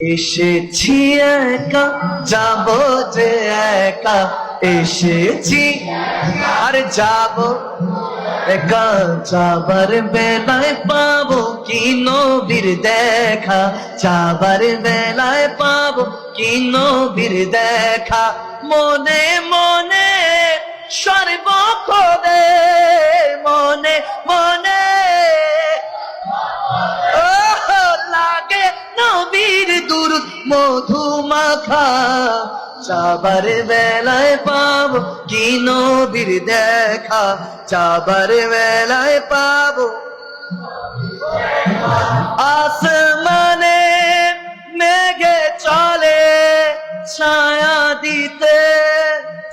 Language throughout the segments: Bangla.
এসেছি একা যাব যে একা এসেছি আর যাব একা যাবার বেলায় পাবো কি নবীর দেখা যাবার বেলায় পাবো কি নবীর দেখা মনে মনে সর্বক্ষণে মনে মনে লাগে নবীর দুরূদ মধু মাখা যাবার বেলায় পাবো কি নবীর দেখা যাবার বেলায় পাবো আসমানে মেঘে চলে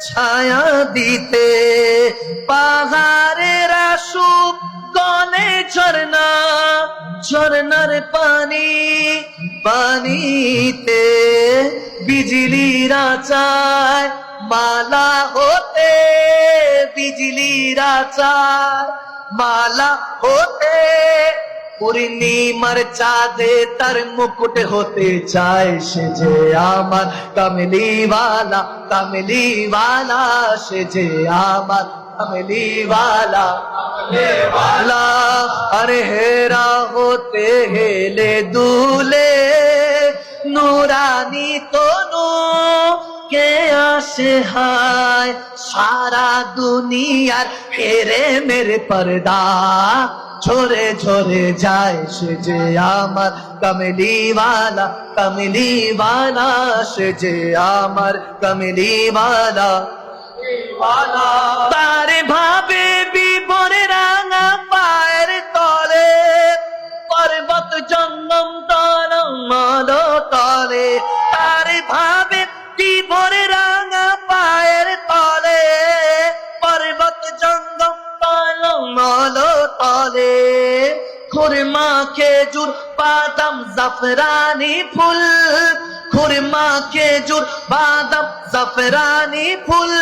ছায়া দিতে পাহাড়ের আসুক গলে ঝরনা ঝরনার পানিতে বিজলিরা চায় মালা হতে বিজলিরা চায় মালা হতে পূর্ণিমার চাঁদে তার মুকুট হতে চায় সে যে আমার কামলিওয়ালা সে যে আমার কামলিওয়ালা अरे हेरा होते हेले दूले नूरानी तनु के आशे हाय सारा दुनियार फेरे मेरे पर्दा छोरे छोरे जाए से जे आमर कमलीवाला से जे आमर कमलीवाला तारे भावे বিবরে রাঙা পায়ের তলে পর্বত জঙ্গম তলমল তলে তারে ভাবে বিবরে রাঙা পায়ের তলে পর্বত জঙ্গম তলমল তলে খুরমা খেজুর বাদাম জাফরানি ফুল খুরমা খেজুর বাদাম জাফরানি ফুল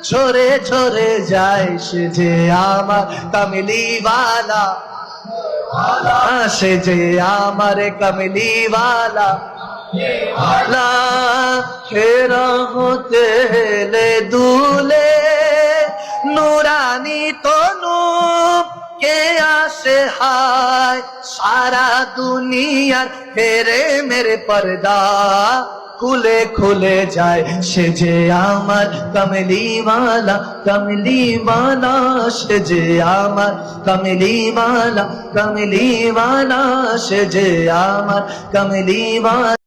ঝরে ঝরে যায় সে যে আমার কামলিওয়ালা সে যে আমার কামলিওয়ালা খেরা হতে হেলে দুলে নুরানি তনু কে আসে হায় সারা দুনিয়ার ফেরে মেরে পর্দা খুলে খুলে যায় সে যে আমার কামলিওয়ালা সে যে আমার কামলিওয়ালা সে যে আমার কামলিওয়ালা